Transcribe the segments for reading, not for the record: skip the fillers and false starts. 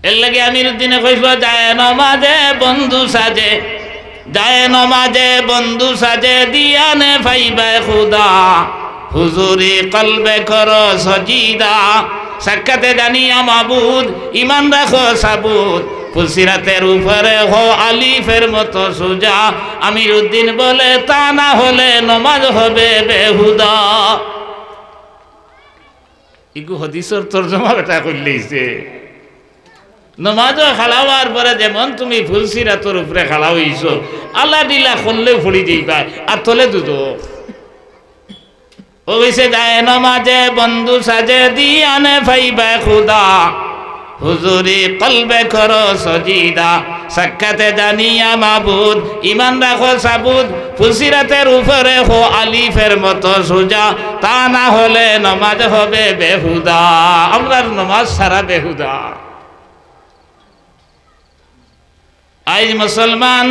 এর লাগে আমির উদ্দিনে কইছিল যায় নমাজে বন্ধু সাজে, যায় নমাজে বন্ধু সাজে দিয়ানে ফাইবা খুদা, হুজুরি কলবে করো সজিদা, সাক্ষাতে জানিয়া মাবুদ ইমান রাখো সাবুদ, ফুলসিরাতের উপরে হো আলিফের মতো সুজা। আমির উদ্দিন বলে তা না হলে নমাজ হবে বেহুদা। ইগু হদিসর তরজমা এটা করলেইছে। নমাজও খালাওয়ার পরে যেমন তুমি ফুলসিরাতের উপরে খালা হইছো, আল্লাহ দিলা খুললে ফুড়ি দিবা আর তলে দুধো। ও কইছে যায় নমাজে বন্ধু সাজে দিয়ানে ফাইবা খুদা, হুজুরি কলবে করো সজিদা, সাক্ষাতে জানিয়া মাবুদ ইমান রাখো সাবুদ, ফুলসিরাতের উপরে হো আলিফের মতো সুজা, তা না হলে নমাজ হবে বেহুদা। আমরার নমাজ সারা বেহুদা। আজ মুসলমান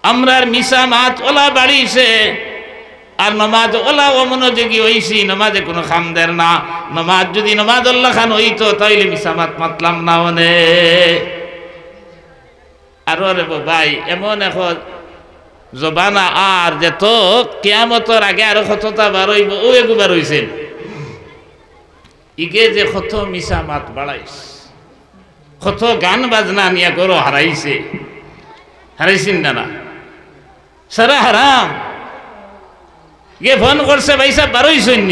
আমরার মিশা মাত ওলা বাড়িছে, আর নমাজ ওলা অমনোযোগী হইছি, নমাজে কোনো খামদের না। নমাজ যদি নমাজ আল্লাহ খান হইতো তাইলে মিসামাত মাতলাম না মনে। আরো রে ভাই এমন এখন জবানা আর যে তো কিয়ামতের আগে আরো কতটা বার হইব, ও একবার হইছেন ইগে যে কত মিসামাত বাড়াইস, কত গান বাজনা নিয়া করো হারাইছে, হারাইছেন না সারা হারাম। গে ফোন করছে ভাই সাহেব বারোই সৈন্য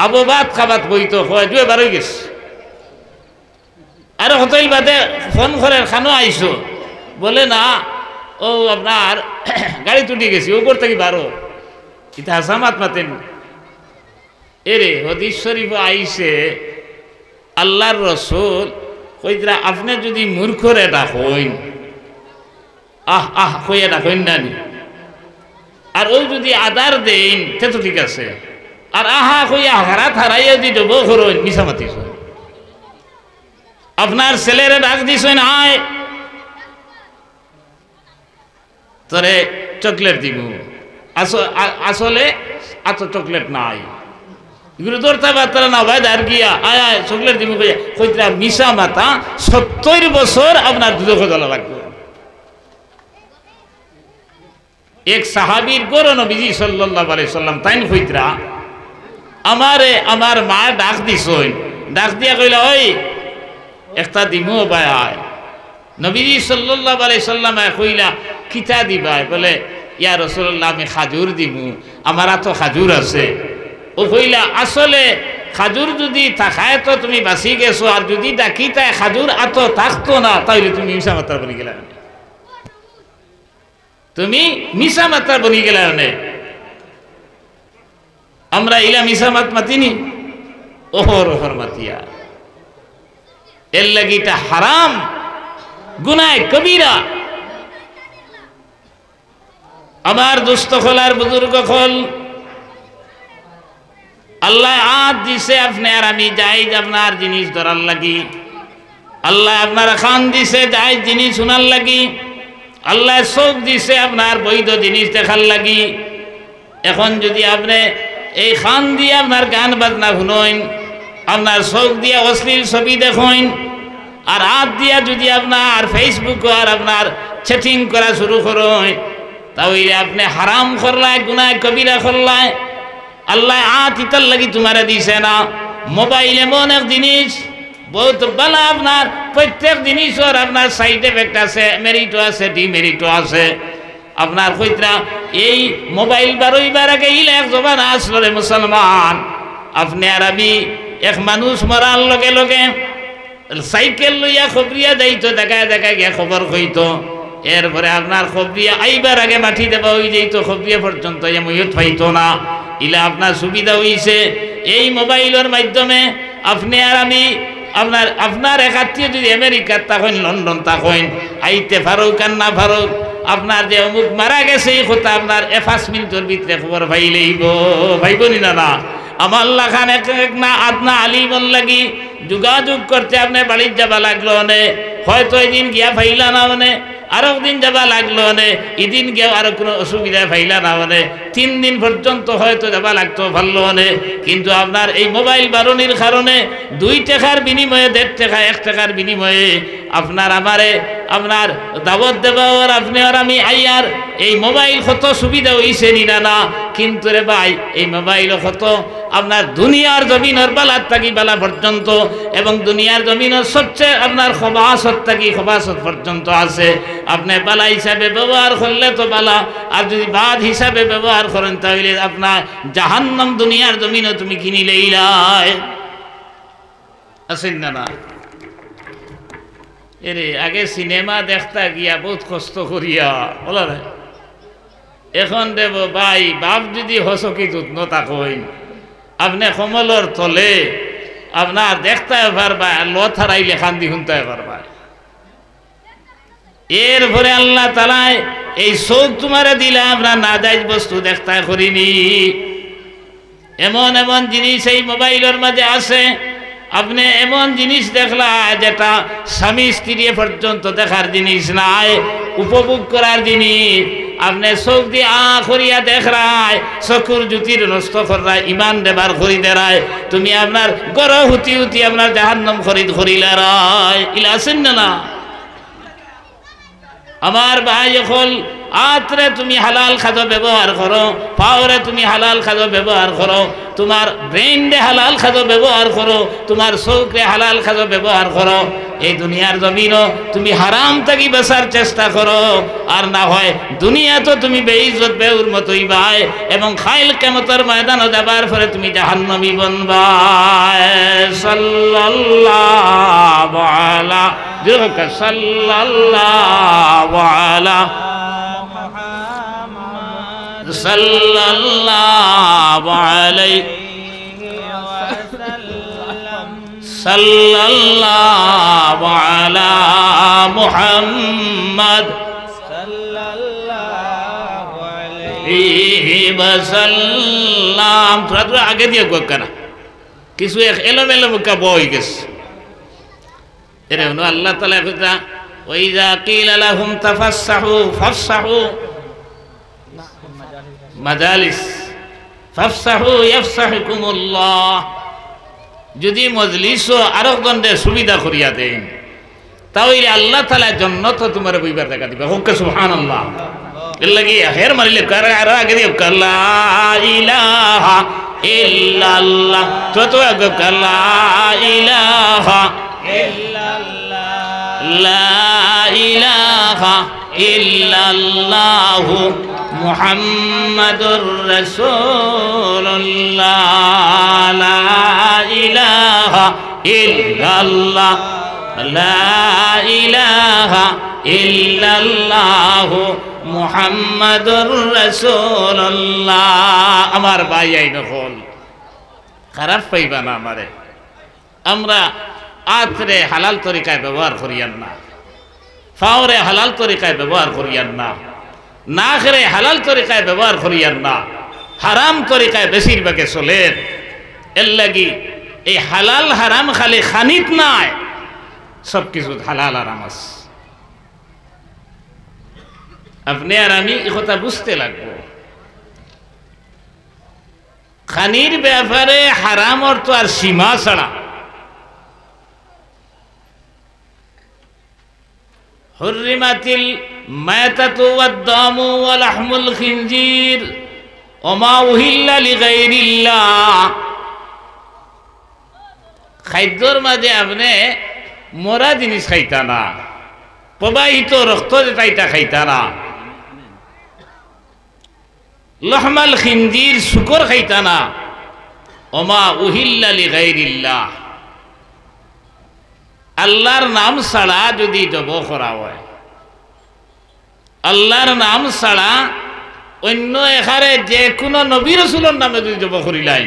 আবু বাদ খাবাত বইতো জুয়ে বারোই গেছে। আর হোটেল বাদে ফোন করে খানো আইসো, বলে না ও আপনার গাড়ি তুটি গেছি ওপর থেকে বারো, এটা হাসামাত মাতেন। এরে হদিস শরীফ আইসে আল্লাহর রসুল কইরা আপনি যদি মূর্খর এটা হইন, আহ আহ কই এটা হইন না, আর ওই যদি আদার দেন সে তো ঠিক আছে, আর আহা কইয়া হারাত হারাইয়া দি দেবো করুন মিশামাতি। আপনার ছেলেরে ডাক দিছেন আয় তোরে চকলেট দিব, আসলে এত চকলেট নাই, এগুলো ধরতে পারতারা না ভাই আর গিয়া আয় আয় চকলেট দিব কইরা মিশা মাতা 70 বছর আপনার দুধ খোঁজা লাগবে। এক সাহাবীর গরো নবীজি সাল্লাল্লাহু আলাইহি সাল্লাম তাইন কইতরা আমারে আমার মা ডাক দিছইন, ডাক দিয়া কইলা ওই একটা দিমু ভাই আয়। নবীজি সাল্লাল্লাহু আলাইহি সাল্লাম কইলা কিতা দিবা, বলে ইয়া রাসূলুল্লাহ আমি খাজুর দিমু, আমার তো খাজুর আছে। ও কইলা আসলে খাজুর যদি থাকায় তো তুমি বাঁচি গেছো, আর যদি ডাকিতায় খাজুর এত থাকতো না তাইলে তুমি মিশা মাত্রা বনি গেলা, তুমি মিশা মাত্রা বনি গেলা। আমরা ইলা মিশা মাত মাতিনি, ওহর ওহর মাতিয়া। এর লাগিটা হারাম, গুনাহ কবিরা। আমার দুস্থ খোলার বুজুর্গ খোল, আল্লাহ আদ দিছে আপনি আর আমি জায়েজ আপনার জিনিস ধরার লাগি, আল্লাহ আপনার খান দিছে জায়েজ জিনিস শোনার লাগি, আল্লাহ চোখ দিছে আপনার বৈধ জিনিস দেখার লাগি। এখন যদি আপনি এই খান দিয়ে আপনার গান বাজনা শুনেন, আপনার চোখ দিয়ে অশ্লীল ছবি দেখেন, আর হাত দিয়া যদি আপনার ফেসবুক আর আপনার চ্যাটিং করা শুরু করেন, তাহলে আপনি হারাম করলাই, গুনাহ কবিরা করলাই। আল্লাহ আত ইতার লাগি তোমারে দিছে না। মোবাইল এমন এক জিনিস বহুত ভালো, আপনার প্রত্যেক জিনিসের আপনার সাইড এফেক্ট আছে, মেরিটও আছে, ডিমেরিটও আছে। আপনার কইতরা এই মোবাইল বারোইবার আগে ইলে এক জবান আসলো রে মুসলমান, আপনি আর আমি এক মানুষ মরার লগে লগে সাইকেল লইয়া খবরিয়া যাইতো, দেখায় দেখায় গিয়া খবর কইতো, এরপরে আপনার খবরিয়া আইবার আগে মাটি দেবা হয়ে যাইতো, খবরিয়া পর্যন্ত মইয়ত পাইতো না। ইলা আপনার সুবিধা হইছে এই মোবাইলের মাধ্যমে। আপনি আর আমি আপনার এক আত্মীয় যদি আমেরিকার থাকেন, লন্ডন থাকেন, আইতে ফারুক আর না ফারুক, আপনার যে অমুক মারা গেছে এই কথা আপনার 5 মিনিটের ভিতরে খবর পাইলেইব, ভাইবনি না না। আমার লাখান এক না আদনা আলিমন লাগি যোগাযোগ করতে আপনি বাড়ির যাবা লাগলো, হয়তো এদিন গিয়া ফাইলা না, আরো দিন যাবা লাগলো মানে এদিন গিয়ে আরো কোনো অসুবিধা পাইলা না মানে 3 দিন পর্যন্ত হয়তো যাবা লাগতো ভালো মানে কিন্তু আপনার এই মোবাইল বারণের কারণে 2 টাকার বিনিময়ে 1.5 টাকা 1 টাকার বিনিময়ে আপনার আমারে আপনার দাওয়াত দেবার আপনি আর আমি আইয়ার এই মোবাইল কত সুবিধা হইছে নিনা না কিন্তু রে ভাই এই মোবাইল কত আপনার দুনিয়ার জমিনের বালার থাকি বালা পর্যন্ত এবং দুনিয়ার জমিনের সবচেয়ে আপনার খবাসত থাকি খবাসত পর্যন্ত আছে আপনি বালা হিসাবে ব্যবহার করলে তো বালা আর যদি বাদ হিসাবে ব্যবহার করেন তাহলে আপনার জাহান্নাম দুনিয়ার জমিনে তুমি কিনিলেই লাই আছেন না এরে আগে সিনেমা দেখতা গিয়া বহুত কষ্ট করিয়া বলা না এখন দেব ভাই বাপ যদি হসকি যত্ন তাকইন আপনি কমলর তলে আপনার দেখতে পারবা লথারাই লেখান দি শুনতে পারবা এরপরে আল্লাহ তাআলা এই চোখ তোমারে দিলে আমরা না যাই বস্তু দেখতে করিনি এমন এমন জিনিস এই মোবাইলের মাঝে আছে আপনি এমন জিনিস দেখলা যেটা স্বামী স্ত্রী পর্যন্ত দেখার জিনিস নাই উপভোগ করার জিনিস আপনি চোখ দিয়ে করিয়া দেখায় চকুর জ্যোতির নষ্ট করায় ইমান দেবার করি দেরায় তুমি আপনার গড় হুতি হুতি আপনার জাহান্নাম খরিদ করিলা রায় ইলা আছেন না আমার ভাই যখন আত্রে তুমি হালাল খাদ্য ব্যবহার করো পাওরে তুমি হালাল খাদ্য ব্যবহার করো তোমার ব্রেইনে হালাল খাদ্য ব্যবহার করো তোমার চোখে হালাল খাদ্য ব্যবহার করো এই দুনিয়ার জমিনও তুমি হারাম থাকি বেচার চেষ্টা করো আর না হয় দুনিয়া তো তুমি বেইজ্জত বেউর মতোই ভাই এবং খাইল কিয়ামতের ময়দানে যাবার পরে তুমি জাহান্নামী বনবা সাল্লাল্লাহু আলা দিরকা সাল্লাল্লাহু আলা সাল্লাল্লাহু আলাইহি ওয়াসাল্লাম সাল্লাল্লাহু আলা মুহাম্মদ সাল্লাল্লাহু আলাইহি ওয়াসাল্লাম তোরা আগে দিয়ে গোকরা কিছু এলোমেলো মুকা বই গেছে এর আল্লাহ তাআলা কথা ওয়াইযা কিলা লাহুম তাফাসসাহু ফাফসাহু মাজালিস ফাফসাহু ইয়াফসাহুকুমুল্লাহ যদি মজলিস আরো গন্ডে সুবিধা করিয়া দেন তাহলে আল্লাহ তাআলা জান্নাত তোমার বইবার দেখা দিবে হোক সুবহানাল্লাহ এর লাগি হের মারিলে কার আর আগে দিয়ে লা ইলাহা ইল্লাল্লাহ তো আগে লা ইলাহা ইল্লাল্লাহ লা ইলাহা ইল্লাল্লাহু মুহাম্মাদুর রাসূলুল্লাহ লা ইলাহা ইল্লাল্লাহ লা ইলাহা ইল্লাল্লাহ মুহাম্মাদুর রাসূলুল্লাহ আমার ভাই আইন হল খারাপ পাইবা না আমারে আমরা আত্রে হালাল তরিকায় ব্যবহার করিয়ান না ফাওরে হালাল তরিকায় ব্যবহার করিয়ান না নাখরে হালাল তরিকায় ব্যবহার করিয়ান না হারাম তরিকায় বেশিরভাগে চলেন এর লাগি এই হালাল হারাম খালি খানিত নাই সব কিছু হালাল হারাম আছে আপনি আর আমি এই কথা বুঝতে লাগবো খানির ব্যাপারে হারাম অর্থ আর সীমা ছাড়া হুররিমাতিল মাতাতু ওয়াদ-দামু ওয়া লাহমুল খিনজির ওয়া মা উহিল্লা লিগাইরিল্লাহ খাদ্যর মাঝে আপনি মরা জিনিস খাইতা না প্রবাহিত রক্ত যেটা খাইতা না লাহমাল খিনজির শুকর খাইতা না ওয়া মা উহিল্লা লিগাইরিল্লাহ আল্লাহর নাম ছাড়া যদি জব করা হয় আল্লাহর নাম ছাড়া অন্য এখানে যে কোনো নবী রাসূলের নামে যদি জব করিলাই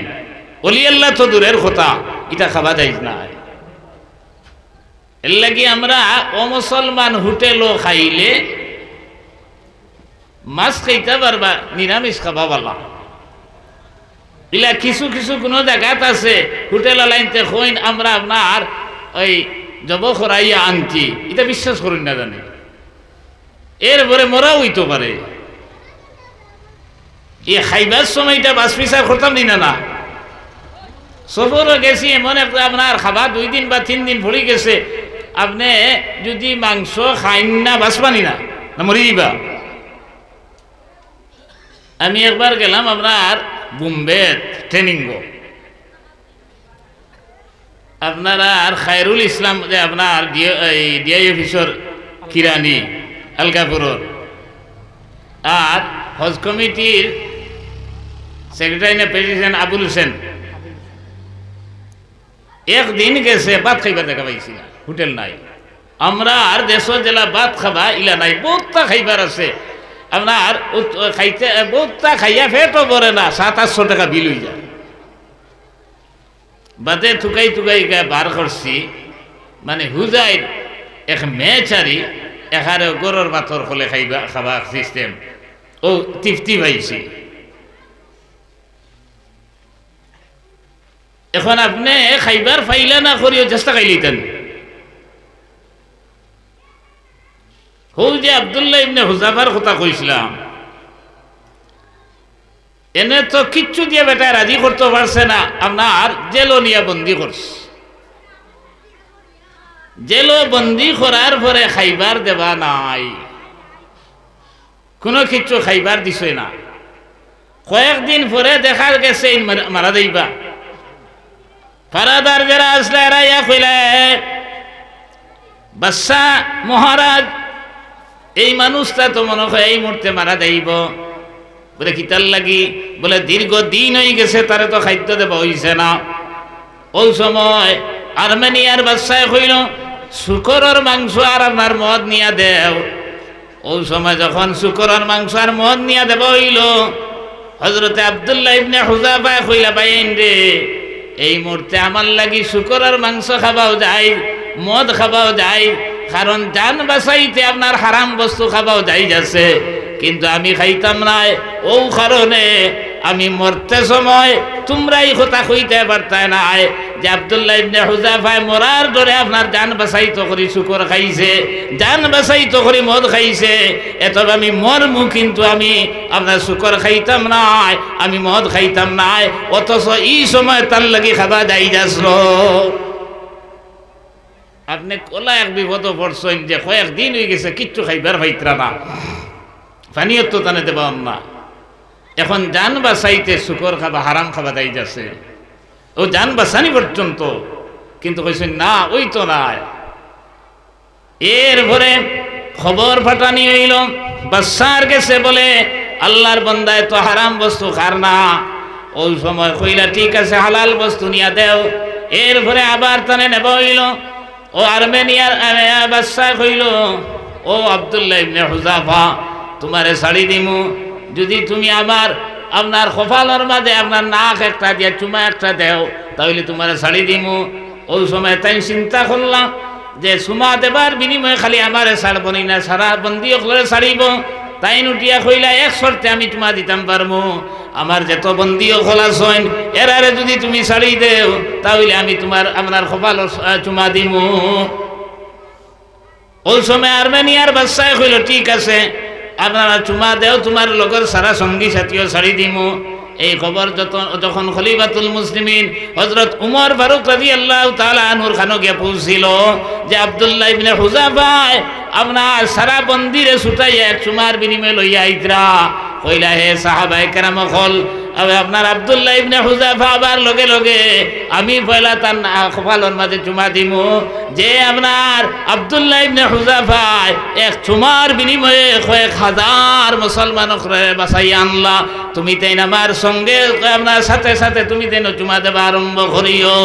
ওলি আল্লাহ তো দূরের কথা এটা খাওয়া যায় না এর লাগি আমরা অমুসলমান হোটেলও খাইলে মাছ খাইতে পারবা নিরামিষ খাবা বলা ইলা কিছু কিছু কোনো জায়গাত আছে হোটেল লাইনতে কইন আমরা আপনার ওই জব করাইয়া আনছি এটা বিশ্বাস করুন না জানি এরপরে মরাও হইতে পারে। এই খাইবার সময়টা বাস বিচার করতাম নি না। সফরও গেছি এমন একটা আপনার খাবার 2 দিন বা 3 দিন ভরে গেছে, আপনি যদি মাংস খাইন না বাঁচবানি না, মরি দিবা। আমি একবার গেলাম আপনার বোম্বে ট্রেনিং, আপনারা আর খায়রুল ইসলাম যে আপনার ডিআই অফিসর কিরানি আলকাপুরের, আর হজ কমিটির সেক্রেটারি না প্রেসিডেন্ট আবুল হোসেন, একদিন গেছে ভাত খাইবার দেখা পাইছি না, হোটেল নাই। আমরা আর দেশ জেলা ভাত খাবা ইলা নাই, বহুতটা খাইবার আছে আপনার খাইতে, বহুতটা খাইয়া ফেটও পড়ে না, 700-800 টাকা বিল হয়ে যায়। বাদে থুকাই থুকাই বার করছি, মানে হুজাইর এক মেচারি এখানে গরুর পাথর হলে খাইবা খাবা সিস্টেম ও তৃপ্তি পাইছি। এখন আপনি খাইবার ফাইলা না করিও চেষ্টা খাইলিতেন। হৌ যে আব্দুল্লাহ ইবনে হুযাফার কথা কইছিলাম, এনে তো কিচ্ছু দিয়ে বেটা রাজি করতে পারছে না, আপনার জেলও নিয়ে বন্দি করছে। জেলও বন্দি করার পরে খাইবার দেবা নাই, কোনো কিচ্ছু খাইবার দিছে না। কয়েকদিন পরে দেখা গেছে মারা যাইবা। ফারাদার যারা আসলে এরা ইয়া কইলে, বাদশা মহারাজ এই মানুষটা তো মনে হয় এই মুহূর্তে মারা যাইব। বলে কিতার লাগি? বলে দীর্ঘদিন হয়ে গেছে তারে তো খাদ্য দেওয়া হইছে না। ওই সময় আর্মেনিয়ার বাদশায় কইল শুকরের মাংস আর আপনার মদ নিয়া দেও। ওই সময় যখন শুকরের মাংস আর মদ নিয়া দেব হইল, হযরতে আব্দুল্লাহ ইবনে হুযাফা কইলা, বাইন রে এই মুহূর্তে আমার লাগি শুকরের মাংস খাবাও যায়, মদ খাবাও যায়, কারণ জান বাঁচাইতে আপনার হারাম বস্তু খাবাও যাই যাচ্ছে, কিন্তু আমি খাইতাম না। ও কারণে আমি মরতে সময় তোমরাই কথা কইতে পারতাই না যে আব্দুল্লাহ ইবনে হুযাফা মরার ধরে আপনার জান বাঁচাইতো করি শুকর খাইছে, জান বাঁচাইতো করি মদ খাইছে, এত আমি মরমু কিন্তু আমি আপনার শুকর খাইতাম না, আমি মদ খাইতাম না, অথচ এই সময় তার লাগি খাবা যাই যাচ্ছিল। আপনি কোলা এক বিপদ পড়ছেন যে কয়েকদিন হয়ে গেছে কিচ্ছু খাইবার ভাইতরা না, পানিও তো টানে দেব না, এখন জান বাঁচাইতে শুকর খাবা হারাম খাবা দাই যাচ্ছে, ও জান বাঁচানি পর্যন্ত, কিন্তু কইছেন না ওই তো নাই। এরপরে খবর ফাটানি হইল, বাদশার গেছে বলে আল্লাহর বান্দায় তো হারাম বস্তু খার না। ওই সময় কইলা ঠিক আছে হালাল বস্তু নিয়া দেও। এরপরে আবার টানে নেব হইল। ও আর্মেনিয়ার বাদশা কইল, ও আব্দুল্লাহ ইবনে হুযাফা তোমারে ছাড়ি দিমু যদি তুমি আপনার কপালের মাঝে আপনার নাক একটা দিয়ে চুমা একটা দেও, তাহলে তোমারে ছাড়ি দিমু। ওই সময় তাই চিন্তা করলাম যে চুমা দেবার বিনিময়ে খালি আমারে ছাড়ব না, সারা বন্দি করে ছাড়িব। তাই নুটিয়া কইলা এক শর্তে আমি চুমা দিতাম পারবো, আমার যত বন্দি খোলা সইন এরারে যদি তুমি ছাড়ি দেও তাহলে আমি আপনার কপাল চুমা দিমু। ওই সময় আর্মেনিয়ার বাদশাহ কইল ঠিক আছে আপনারা চুমা দেও, তোমার লগর সারা সঙ্গী সাথীও ছাড়ি দিমু। এই খবর যখন খলিফাতুল মুসলিমিন হযরত উমর ফারুক রাদিয়াল্লাহু তাআলা আনহুর খানো গিয়ে পৌঁছিল যে আব্দুল্লাহ ইবনে হুযাফা আপনার সারা বন্দিরে ছুটাইয়া এক চুমার বিনিময়ে লইয়া আইতরা। কইলা হে সাহাবায়ে কেরাম হল আপনার আব্দুল্লাহ ইবনে হুযাফা আবার লগে লগে আমি পয়লা তার কপালের মাঝে চুমা দিমু, যে আপনার আব্দুল্লাহ ইবনে হুযাফা এক চুমার বিনিময়ে কয়েক হাজার মুসলমানকে বাঁচাই আনলা, তুমি তাই আমার সঙ্গে আপনার সাথে সাথে তুমি তাই চুমা দেবা আরম্ভ করিও।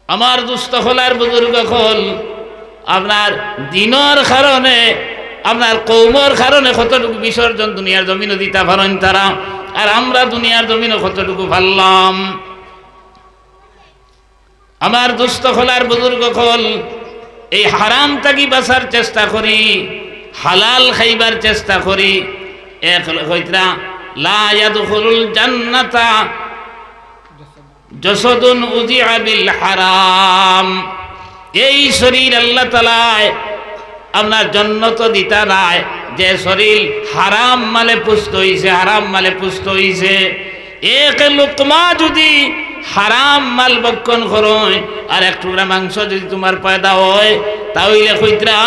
আমার দুস্থ হলার বুজুর্গ হল আপনার দিনের কারণে আপনার কৌমর কারণে কতটুকু বিসর্জন দুনিয়ার জমিনও দিতে পারেন তারা, আর আমরা দুনিয়ার জমিনও কতটুকু পারলাম। আমার দুস্থ হলার বুজুর্গ হল এই হারাম থাকি বাঁচার চেষ্টা করি, হালাল খাইবার চেষ্টা করি। এক হইতরা লা ইয়াদখুলুল জান্নাতা জাসাদুন উযিআ বিল হারাম। এই শরীর আল্লাহ তাআলা আপনার জন্নত দিতা নাই যে শরীর হারাম মালে পুষ্ট হইছে, হারাম মালে পুষ্ট হইছে। এক লোকমা যদি হারাম মাল বক্ষণ করয় আর এক টুকরা মাংস যদি তোমার পয়দা হয়, তাহলে কইতরা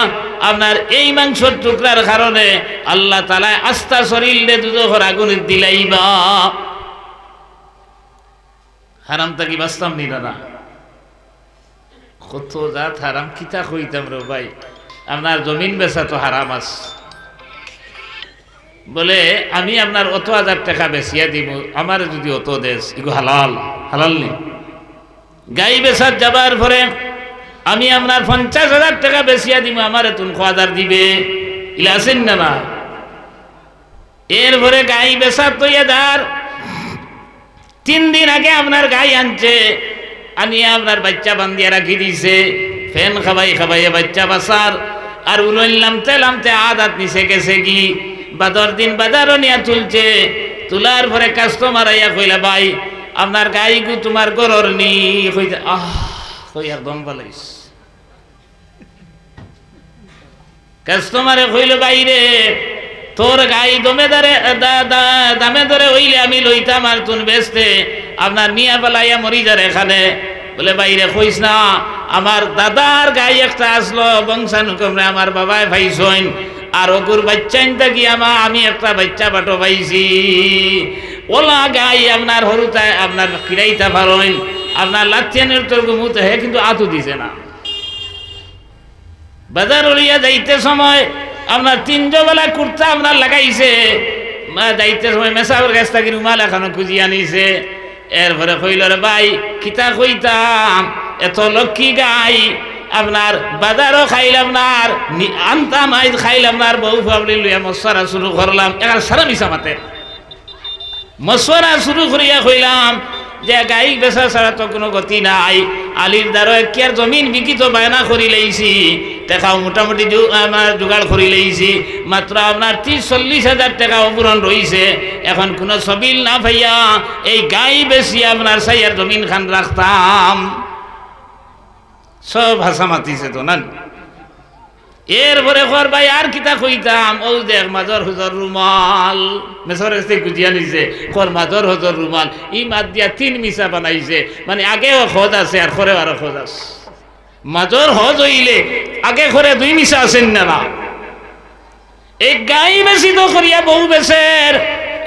আপনার এই মাংসর টুকরার কারণে আল্লাহ তাআলা আস্থা শরীরে দুজখের আগুনে দিলাইবা। হারাম থাকি বাঁচতাম নি না, কত জাত হারাম কিতা কইতাম রে ভাই। আপনার জমিন বেচা তো হারাম আছে, বলে আমি আপনার অত 1000 টাকা বেচিয়া দিব, আমার যদি অত দেশ এগো হালাল, হালাল নেই। গাই বেচার যাবার পরে আমি আপনার 50,000 টাকা বেচিয়া দিব, আমার এত 1000 দিবে, ইলা আছেন না না। এরপরে গাই বেচার তো এদার 3 দিন আগে আপনার গাই আনছে, আনিয়ে আপনার বাচ্চা বান্ধিয়া রাখি দিছে, ফ্যান খাবাই খাবাইয়ে বাচ্চা বাসার আর উলামতে লামতে আদাত নিচে গেছে কি বাদর দিন বাজারও নিয়ে তুলছে। তোলার পরে কাস্টমার আইয়া কইলা ভাই আপনার গাই গু তোমার গরর নি, কইতে কই আর দম পালাইস। কাস্টমারে কইল ভাই রে তোর গাই দমে দামে ধরে হইলে আমি লইতাম আর তুন বেচতে, আপনার নিয়া পালাইয়া মরি যার এখানে। বলে বাইরে কইস না, আমার দাদার গাই একটা আসলো বংশানুক্রমে, আমার বাবায় ভাইসইন আর ওগুর বাচ্চাইন থাকি আমি একটা বাচ্চা বাটো পাইছি। ওলা গাই আপনার হরুতায় আপনার কিরাইতা পারেন, আপনার লাথিয়ানের তোর গুমুতে হে কিন্তু আতু দিছে না। বাজার উড়িয়া যাইতে সময় আপনার 3 বেলা কুর্তা আপনার লাগাইছে, যাইতে সময় মেসাউর গাছ থাকি রুমাল এখনো খুঁজিয়া নিছে। এরপরে কইল রে ভাই কিতা কইতাম, এত লক্ষ্মী গাই আপনার বাজারও খাইলাম না আর আনতাম আইজ খাইলাম না আর বউ ফাবলি লইয়া মশওয়ারা শুরু করলাম। এবার সারা মিশা মাতে মশওয়ারা শুরু করিয়া কইলাম যে গাই বেচা ছাড়া তো কোনো গতি নাই, আলির দ্বারা কি আর জমিন বিকিত বায়না করি লাইছি, টাকাও মোটামুটি আমার জোগাড় করি লাইছি, মাত্র আপনার 30-40 হাজার টাকা অপূরণ রয়েছে। এখন কোনো সবিল না ভাইয়া এই গাই বেশি আপনার সাইয়ার জমিন খান রাখতাম। সব হাসা মাতিছে তো না। এরপরে কর ভাই আর কিতা কইতাম, ও দেখ মাজর হুজর রুমাল মেসর এসে গুজিয়া নিছে, কর মাজর হুজর রুমাল ই মাত দিয়া 3 মিশা বানাইছে, মানে আগেও খোঁজ আছে আর করে আরো খোঁজ আছে। মাজর হজ হইলে আগে করে 2 মিশা আছেন না না। এক গাই বেশি তো করিয়া বউ বেশের,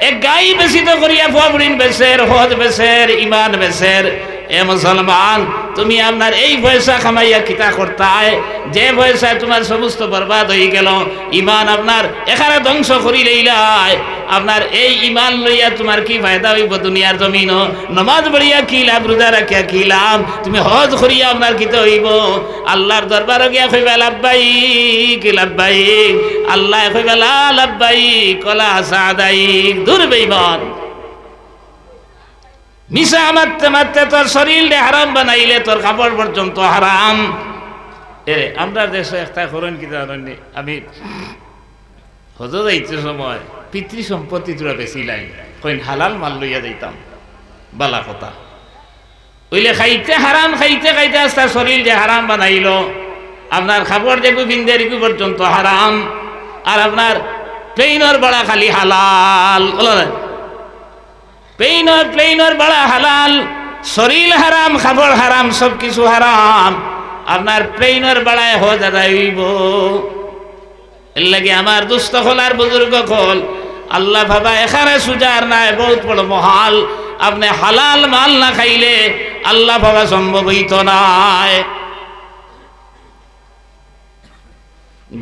এক গাই বেশি তো করিয়া ফুয়াবুড়িন বেশের, হজ বেশের, ইমান বেশের। এ মুসলমান তুমি আপনার এই পয়সা কামাইয়া কিতা করতায়, যে পয়সায় তোমার সমস্ত বরবাদ হয়ে গেল, ইমান আপনার এখানে ধ্বংস করি লইলাই, আপনার এই ইমান লইয়া তোমার কি ফায়দা হইব দুনিয়ার জমিন? নমাজ পড়িয়া কি লাভ, রোজা রাখিয়া কি লাভ, তুমি হজ করিয়া আপনার কিতা হইব? আল্লাহর দরবারে গিয়া কইবা লাব্বাইক লাব্বাইক, আল্লাহ কইবা লা লাব্বাইক কলা সাদাইক। দূর বেঈমান, মিশা মারতে মারতে তোর শরীরে হারাম বানাইলে তোর কাপড় পর্যন্ত হারাম। আমরা দেশে একটা করেন কি জানেননি, আমি হজ যাইতে সময় পিতৃ সম্পত্তি তোরা বেশি লাই কইন হালাল মাল লইয়া যাইতাম, বালা কথা ওইলে খাইতে হারাম, খাইতে খাইতে আস্তে শরীর যে হারাম বানাইল, আপনার কাপড় যে পিন্ধে রিকু পর্যন্ত হারাম, আর আপনার প্লেইনর বড়া খালি হালাল, প্লেইনর বড়া হালাল, শরীর হারাম, খাবার হারাম, সব কিছু হারাম। আপনার প্লেইনর বড়ায় হজ আদায় হইব। এর লাগে আমার দুস্থ হল আর বুজুর্গ হল, আল্লাহ বাবা এখানে সুজার নাই, বহুত বড় মহাল। আপনি হালাল মাল না খাইলে আল্লাহ বাবা সম্ভব হইত নাই।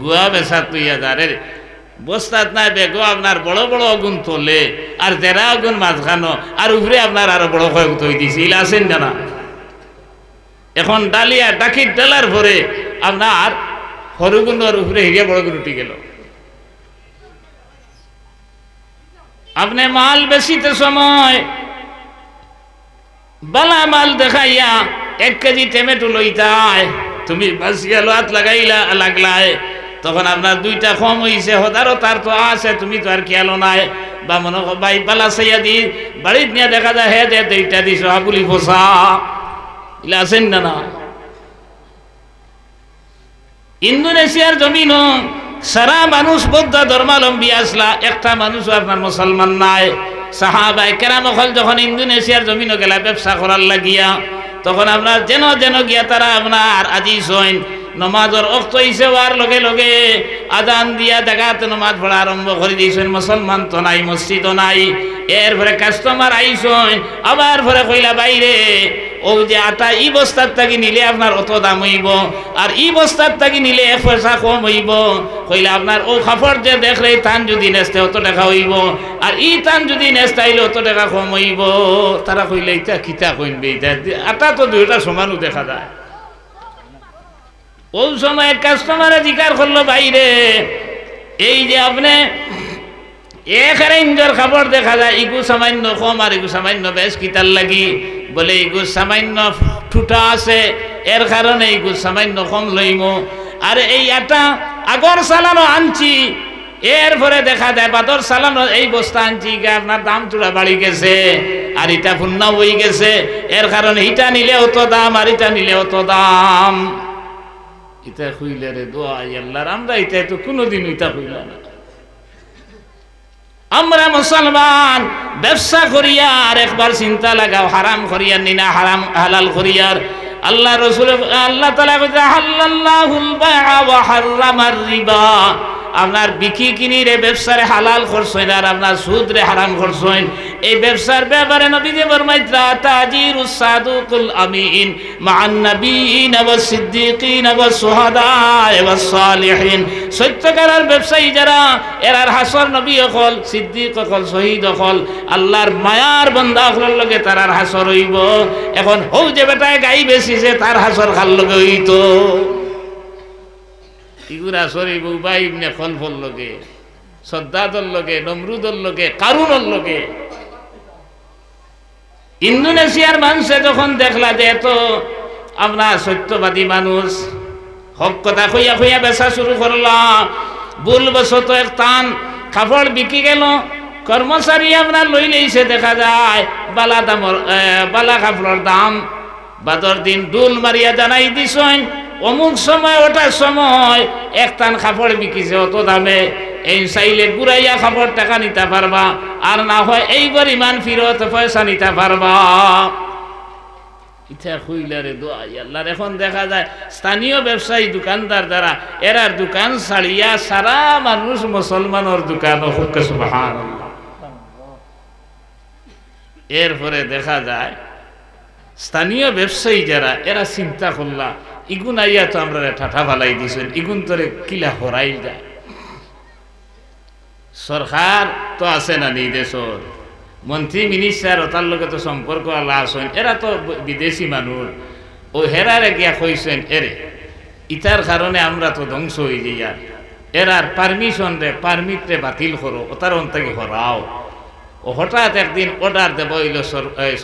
গুয়া বেসা তুই হাজারের বস্তাত নাই বেগো আপনার বড় বড় আগুন তোলে, আর জেরা আগুন মাঝখানো, আর উপরে আপনার আরো বড় কয়েক তৈ দিছে, ইলা আছেন জানা। এখন ডালিয়া ডাকির ডালার ভরে আপনার হরুগুন্ডর উপরে হিরিয়া বড় গুণ উঠে গেল। আপনি মাল বেশিতে সময় বালা মাল দেখাইয়া 1 কেজি টমেটো লইতায়, তুমি বাসিয়া লাত লাগাইলা লাগলায়, তখন আপনার 2টা কম হইছে, হদারও তার তো আছে, তুমি তো আর খেয়ালো নাই। বা মনে ভাই পালা সাইয়া দি বাড়িত নিয়ে দেখা যায় হে যে 2টা দিছ হাবুলি ফোসা, ইলা আছেন না না। ইন্দোনেশিয়ার জমিনও সারা মানুষ বৌদ্ধ ধর্মাবলম্বী আসলা, একটা মানুষও আপনার মুসলমান নাই। সাহাবায়ে কেরাম হল যখন ইন্দোনেশিয়ার জমিনও গেলা ব্যবসা করার লাগিয়া, তখন আপনার যেন যেন গিয়া তারা আপনার আজিজ হইন। নমাজের অক্ত হইছে হওয়ার লগে লগে আজান দিয়া জায়গাতে নমাজ পড়া আরম্ভ করে দিয়েছেন। মুসলমান তো নাই, মসজিদও নাই। এরপরে কাস্টমার আইসেন, আবার পরে কইলা বাইরে ও যে আটা ই বস্তার থাকি নিলে আপনার অত দাম হইব, আর ই বস্তার থাকি নিলে 1 পয়সা কম হইব। কইলে আপনার ও কাপড় যে দেখলে তান যদি নেস্তে অত টাকা হইব, আর ই তান যদি নেস্তে আইলে অত টাকা কম হইব। তারা কইলে এটা কিতা কইনবে, এটা আটা তো দুইটা সমানও দেখা যায়। ওই সময় কাস্টমারে জিজ্ঞার করলো বাইরে, এই যে আপনি এক রেঞ্জের খাবার দেখা যায়, ইগু সামান্য কম আর ইগু সামান্য বেশ কিতার লাগি। বলে ইগু সামান্য ঠুটা আছে, এর কারণে ইগু সামান্য কম লইম। আর এই আটা আগর চালানো আনছি, এরপরে দেখা যায় বাদর চালানো এই বস্তা আনছি, আপনার দাম চূড়া বাড়ি গেছে, আর এটা পুণ্যা হই গেছে। এর কারণে ইটা নিলে অত দাম, আর ইটা নিলে অত দাম। ইটা খুইলে রে দোয়া আল্লাহর, আমরা এটা তো কোনোদিন ইটা খুইল না। আমরা মুসলমান ব্যবসা করিয়া আর একবার চিন্তা লাগাও, হারাম করিয়ার নিনা হারাম হালাল করিয়ার। আল্লাহ রাসূল আল্লাহ তাআলা কইতে হালাল্লাহুল বাইআ ওয়া হারামার রিবা। আপনার বিকি কিনিরে ব্যবসারে হালাল করছেন, আর আপনার সুদ রে হারাম করছেন। এই ব্যবসার ব্যাপারে নবীজি ফরমাইতা তাজিরুস সাদুকুল আমিন মা'আন নাবিয়িন ওয়াস সিদ্দিকিন ওয়াস শুহাদা ওয়াস সালিহিন। সত্যকারের ব্যবসায়ী যারা, এরার হাসর নবী হল, সিদ্দিক হল, শহীদ হল, আল্লাহর মায়ার বান্দা হলের লগে তারার হাসর হইব। এখন হৌ যে বেটায় গাই বেচিছে তার হাসর খাল লগে হইতো। ইগুরা শরীফ উবাই ইবনে খলফর লগে, সদ্দাদর লগে, নমরুদর লগে, কারুনের লগে। ইন্দোনেশিয়ার মানুষে যখন দেখলা যে এত আমরা সত্যবাদী মানুষ, হক কথা কইয়া কইয়া বেচা শুরু করলাম, ভুল বশত এক টান কাপড় বিকি গেল, কর্মচারী আপনার লই লইছে, দেখা যায় বালা দামর বালা কাপড়ের দাম বাদর দিন ডুল মারিয়া জানাই দিছেন, অমুক সময় ওটার সময় এক টান কাপড় বিকিছে অত দামে, এই চাইলে ঘুরাইয়া কাপড় টাকা নিতে পারবা, আর না হয় এই পরিমাণ ফিরত পয়সা নিতে পারবা। ইটা খুইলারে দোয়া আল্লাহর। এখন দেখা যায় স্থানীয় ব্যবসায়ী দোকানদার যারা, এরার দোকান ছাড়িয়া সারা মানুষ মুসলমানের দোকান। সুবহানাল্লাহ। এরপরে দেখা যায় স্থানীয় ব্যবসায়ী যারা, এরা চিন্তা করলা ইগুন আইয়া তো আমরা ঠাঠা ভালাই দিছেন, ইগুন তোরে কিলা হরাই যায়। সরকার তো আছে না নি দেশর, মন্ত্রী মিনিস্টার তার লগে তো সম্পর্ক আল্লাহ আছেন, এরা তো বিদেশি মানুষ। ও হেরারে গিয়া কইছেন এরে ইটার কারণে আমরা তো ধ্বংস হয়ে যাই, এরার পারমিশন রে পারমিট রে বাতিল করো, ওটার অন্তকে হরাও। ও হঠাৎ একদিন অর্ডার দেব হইল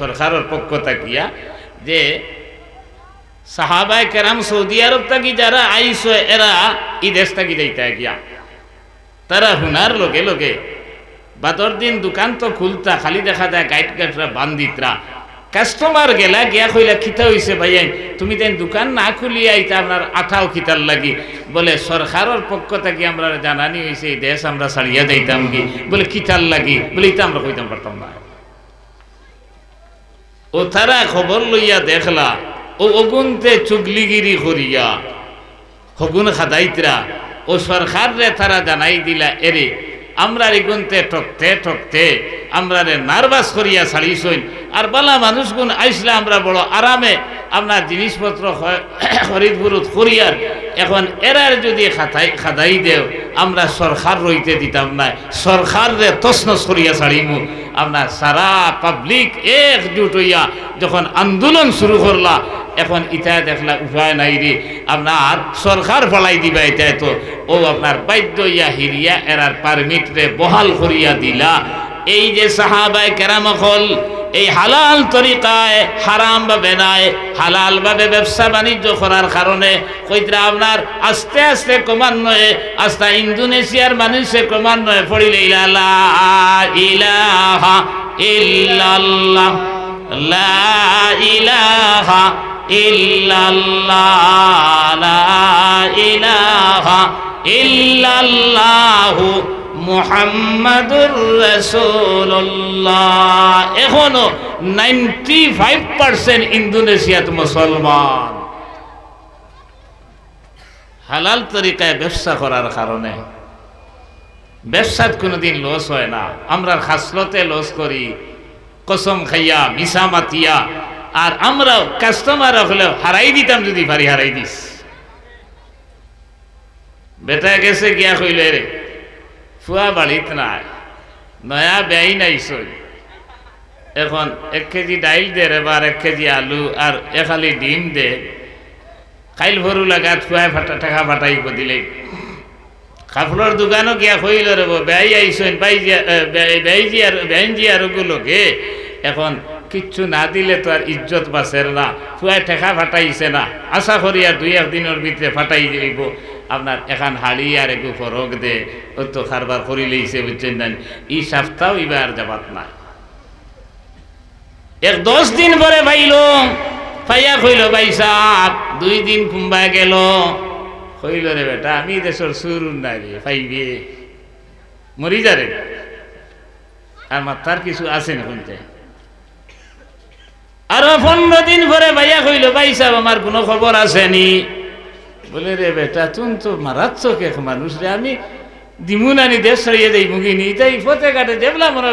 সরকারের পক্ষ থাকিয়া যে সাহাবায়ে কেরাম সৌদি আরব থাকি যারা আইসো, এরা এই দেশ থাকি যাইতে গিয়া তারা হুনার লগে লগে বাদর দিন দোকান তো খুলতা, খালি দেখা যায় গাইড গাটরা বান্দিতরা। কাস্টমার গেলা গিয়া কইলা খিতা হইছে ভাইয়াই, তুমি দেন দোকান না খুলিয়া আইতা আপনার আঠাও খিতার লাগি। বলে সরকারের পক্ষ থেকে আমরা জানানি হয়েছে এই দেশ আমরা ছাড়িয়া যাইতাম কি। বলে খিতার লাগি, বলে এটা আমরা কইতাম পারতাম না। ও তারা খবর লইয়া দেখলা ও অগুনতে চুগলিগিরি করিয়া হগুন খাদাইতরা ও সরকার রে তারা জানাই দিলা এরে আমরা এগুনতে ঠকতে ঠকতে আমরা রে নার্ভাস করিয়া ছাড়িছইন। আর বালা মানুষগুন আইসলে আমরা বড় আরামে আপনার জিনিসপত্র খরিদ বুরুদ করিয়ার। এখন এরার যদি খাদাই দেও আমরা সরকার রইতে দিতাম না, সরকার রে তছনছ করিয়া ছাড়িমু। আপনার সারা পাবলিক একজুট হইয়া যখন আন্দোলন শুরু করলা, এখন ইটা দেখলা উপায় নাই রে, আপনার সরকার ফলাই দিবা। এটা তো ও আপনার বাধ্য ইয়া হিরিয়া এরার পারমিট রে বহাল করিয়া দিলা। এই যে সাহাবায়ে কেরাম হল এই হালাল তরিকায় হারাম ভাবে নাই, হালাল ভাবে ব্যবসা বাণিজ্য করার কারণে কইতরা আপনার আস্তে আস্তে ক্রমান্বয়ে আস্তে ইন্দোনেশিয়ার মানুষে ক্রমান্বয়ে পড়িলে লা ইলাহা ইল্লাল্লাহ লা ইলাহা ইল্লাল্লাহ লা ইলাহা মুহাম্মাদুর রাসূলুল্লাহ। এখনো 95% ইন্দোনেশিয়াত মুসলমান। হালাল তরিকায় ব্যবসা করার কারণে ব্যবসাত কোনোদিন লস হয় না। আমরা খাসলতে লস করি, কসম খাইয়া মিশা মাতিয়া। আর আমরাও কাস্টমার হলেও হারাই দিতাম, যদি পারি হারাই দিস। বেটা গেছে গিয়া কইলে রে ফুয়া বাড়িত নাই, নয়া ব্যয় নাই সই, এখন 1 কেজি ডাইল দে রে, বার 1 কেজি আলু আর এখালি ডিম দে, খাইল ভরু লাগাত ফুয়ায় ফাটা টাকা ফাটাইব দিলে। কাপড়ের দোকানও গিয়া কইল রে ব্যয় আইসন বেঞ্জি আর ওগুলোকে, এখন কিচ্ছু না দিলে তো আর ইজ্জত বাঁচের না। ফুয়ায় ঠেকা ফাটাইছে না, আশা করি আর 2-1 দিনের ভিতরে ফাটাই যাইব। আপনার এখন হাড়ি আর একটু ফরক দে, ও তো কারবার করি লইছে, বুঝছেন না। এই সপ্তাহ এবার যাবাত না। 10 দিন পরে পাইল, পাইয়া কইল ভাই সাহেব 2 দিন কুম্বা গেল। কইল রে বেটা আমি দেশের সুর নাই রে, পাইবে মরি যারে, আর মাথার কিছু আছে না শুনতে। আরো 15 দিন পরে ভাইয়া কইল ভাই সাহেব আমার কোনো খবর আসেনি। বলে রে বেটা তুমি তো মারাচ্ছ কে মানুষ রে, আমি দিমুনানি দেশ ছড়িয়ে দেই মুগিনি, তাই ফতে কাটে দেবলা মনে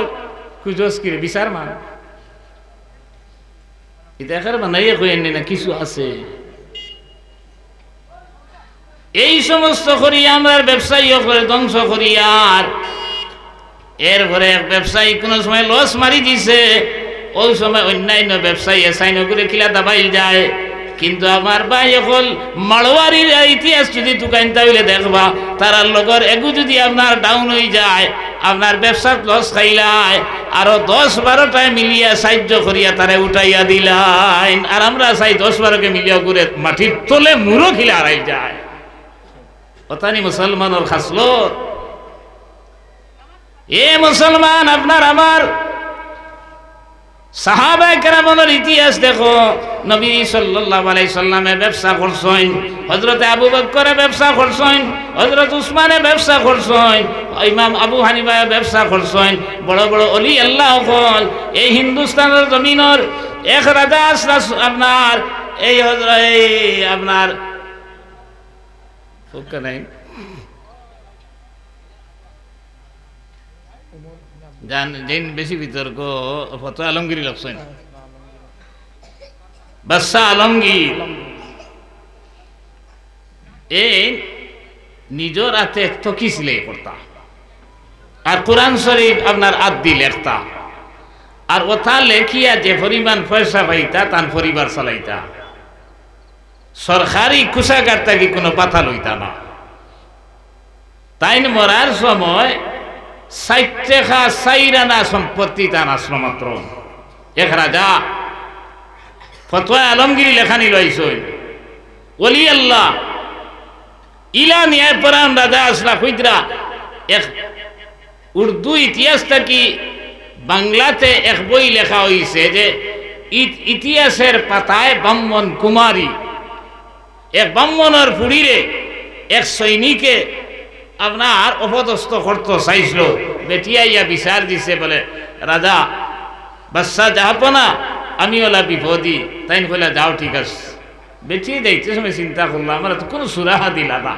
খুঁজস কিরে বিচার মান দেখার বানাইয়া কইনি না কিছু আছে। এই সমস্ত করি আমরা ব্যবসায়ী করে ধ্বংস করি। আর এরপরে ব্যবসায়ী কোনো সময় লস মারি দিছে, ওই সময় অন্যান্য ব্যবসায়ী সাইন করে কিলা দাবাই যায়। কিন্তু আমার ভাই এখন মারোয়ারির ইতিহাস যদি দোকান তাইলে দেখবা, তারা লগর এগু যদি আপনার ডাউন হয়ে যায়, আপনার ব্যবসাত লস খাইলায়, আরো 10-12টায় মিলিয়া সাহায্য করিয়া তারা উঠাইয়া দিলাইন। আর আমরা চাই 10-12কে মিলিয়া করে মাটির তলে মুড়ো খিলে হারাই যায়। অতানি মুসলমানের খাসলত। এ মুসলমান আপনার আমার সাহাবায়ে কেরামের ইতিহাস দেখো। নবী সাল্লাল্লাহু আলাইহি সাল্লামে ব্যবসা করছেন, হযরত আবু বকর ব্যবসা করছেন, হযরত উসমানে ব্যবসা করছেন, ইমাম আবু হানিফা ব্যবসা করছেন। বড় বড় ওলি আল্লাহ হল এই হিন্দুস্তানের জমিনের এক রাজা আপনার এই আপনার নাই জান যেন বেশি বিতর্ক ফতো আলমগীর লাগছেন, বাদশাহ আলমগীর এই নিজের হাতে তকি সিলাই করতা, আর কোরআন শরীফ আপনার আদি লেখতা, আর ওথা লেখিয়া যে পরিমাণ পয়সা পাইতা তার পরিবার চালাইতা। সরকারি কুষাগার থাকি কোনো পাথা লইতা না। তাই মরার সময় 60 টাকা 4 আনা সম্পত্তি তার আসলো মাত্র। এক রাজা ফতোয়া আলমগীর লেখানি লইছেন, ওলি আল্লাহ ইলা নিয়ে পরান রাজা আসলা খুঁজরা। এক উর্দু ইতিহাস থাকি বাংলাতে এক বই লেখা হয়েছে যে ইতিহাসের পাতায় ব্রাহ্মণ কুমারী, এক ব্রাহ্মণের পুরীরে এক সৈনিকে আপনার অপদস্থ করতে চাইছিল। বেটিয়া ইয়া বিচার দিছে, বলে রাজা বাদশাহ যাহাব না, আমি ওলা বিপদী। তাই বলে যাও ঠিক আছে। বেটিয়ে দেখতে সময় চিন্তা করলাম আমরা তো কোনো সুরাহা দিলা না।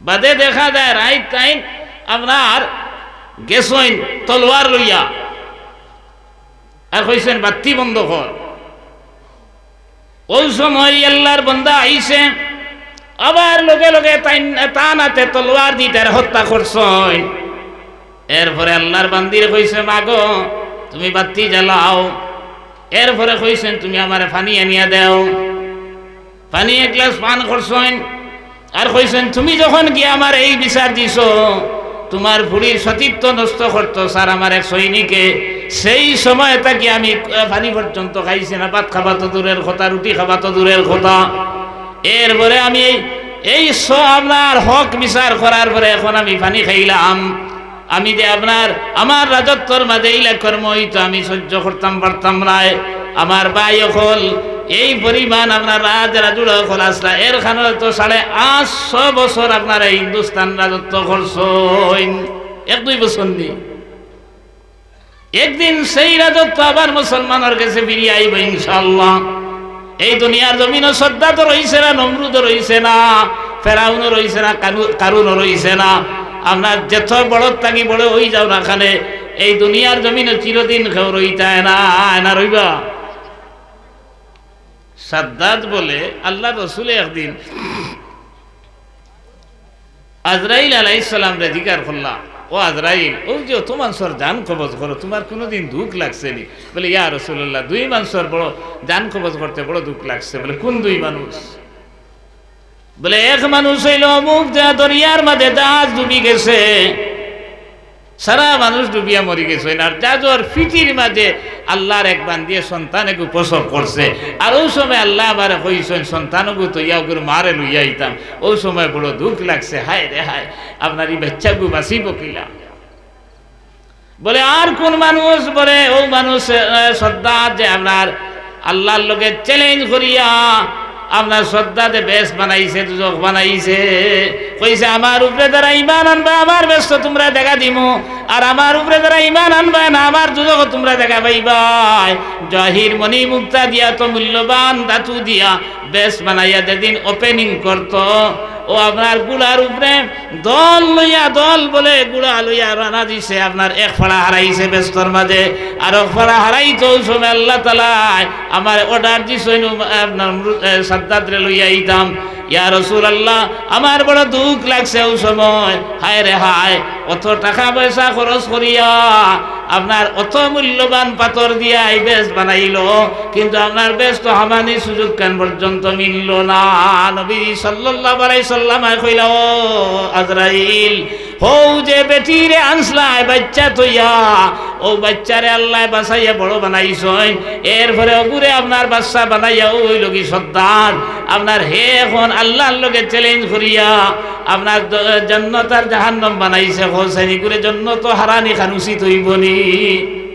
বাদে দেখা যায় রাইট টাইম আপনার গেছেন তলোয়ার লইয়া, আর কইছেন বাতি বন্ধ কর। ওই সময় আল্লাহর বান্দা আইছে, আবার লগে লগে তানাতে তলোয়ার দিয়ে তার হত্যা করছেন। এরপরে আল্লাহর বান্দির কইছে মাগো তুমি বাতি জ্বালাও। এরপরে কইছেন তুমি আমার পানি আনিয়া দাও। পানি 1 গ্লাস পান করছেন, আর কইছেন তুমি যখন গিয়ে আমার এই বিচার দিছ, তোমার বুড়ির সতীত্ব নষ্ট করতো স্যার আমার এক সৈনিকে, সেই সময় তাকে আমি পানি পর্যন্ত খাইছি না। ভাত খাবা তো দূরের কথা, রুটি খাবা তো দূরের কথা। এরপরে আমি এই আপনার হক বিচার করার পরে এখন আমি পানি খাইলাম। আমি যে আপনার আমার রাজত্বর মাঝে এইলা কর্ম হইতো আমি সহ্য করতাম পারতাম না। আমার ভাই হল এই পরিমাণ আপনার রাজ রাজুড় খোলাসলা এর খানে তো 850 বছর আপনার এই হিন্দুস্তান রাজত্ব করছেন, 1-2 বছর নেই। একদিন সেই রাজত্ব আবার মুসলমানের কাছে ফিরিয়ে আইব ইনশাআল্লাহ। এই দুনিয়ার জমিনও শ্রদ্ধা তো রইছে না, নমরুদও রইছে না, ফেরাউনও রইছে না, কারুনও রইছে না। আপনার যেত বড় থাকি বড় হয়ে যাও না খানে, এই দুনিয়ার জমিনও চিরদিন কেউ রইতায় না, না রইবা। সাদ্দাত বলে আল্লাহ রসুল একদিন আজরাইল আলাইহিস সালাম রে জিজ্ঞাসা করলাম, ও আজরাইল, ও যে অত মানুষের জান কবজ করো, তোমার কোনোদিন দুঃখ লাগছে নি? বলে ইয়া রাসূলুল্লাহ, 2 মানুষের বড় জান কবজ করতে বড় দুঃখ লাগছে। বলে কোন 2 মানুষ? বলে এক মানুষ হইল অমুক যা দরিয়ার মাঝে জাহাজ ডুবি গেছে, সারা মানুষ ডুবিয়া মরি গেছে, আর জাহাজের ফিটির মাঝে আল্লাহর এক বান্দিয়ে সন্তানকে প্রসব করছে। আর ওই সময় আল্লাহ আমার কইছেন সন্তানকে তো ইয়াগুর মারে লইয়া আইতাম, ওই সময় বড় দুঃখ লাগছে, হায় রে হায়, আপনার এই বাচ্চাগু বাঁচিব কিলা? বলে আর কোন মানুষ? বলে ও মানুষ শ্রদ্ধা যে আপনার আল্লাহর লোকে চ্যালেঞ্জ করিয়া আপনার শ্রদ্ধাতে বেশ বানাইছে, দুজক বানাইছে, কইছে আমার উপরে যারা ইমান আনবা আমার ব্যস্ত তোমরা দেখা দিমু, আর আমার উপরে যারা ইমান আনবা না আমার দুজক তোমরা দেখা পাইবাই। জহির মণি মুক্তা দিয়া তো মূল্যবান ধাতু দিয়া বেশ বানাইয়া যেদিন ওপেনিং করতো, ও আপনার গুড়ার উপরে দল লইয়া, দল বলে গুড়া লইয়া রানা দিছে, আপনার এক ফাড়া হারাইছে ব্যস্তর মাঝে, আর এক ফাড়া হারাইতো। ওই সময় আল্লাহ তাআলা আমার অর্ডার দিছেন আপনার সাদ্দাতরে লইয়া আইতাম। ইয়া রাসূলুল্লাহ, আমার বড় দুঃখ লাগছে ওই সময়, হায় রে হায়, অত টাকা পয়সা খরচ করিয়া আপনার অত মূল্যবান পাথর দিয়া এই বেশ বানাইলো, কিন্তু আপনার বেশ তো হামানি সুযোগ কেন পর্যন্ত মিলল না। নবী সাল্লাল্লাহু আলাইহি সাল্লাম কইল, ও আজরাইল, হৌ যে বেটিরে আনসলাই বাচ্চা তৈয়া, ও বাচ্চারে আল্লাহ বাঁচাইয়া বড় বানাইছেন, এরপরে ওগুরে আপনার বাচ্চা বানাইয়া ওই লোকি সদ্দার আপনার হে এখন আল্লাহর লোকে চ্যালেঞ্জ করিয়া আপনার জান্নাত আর জাহান্নাম বানাইছে, হোসেনি করে জান্নাত হারানি খান উচিত হইবনি।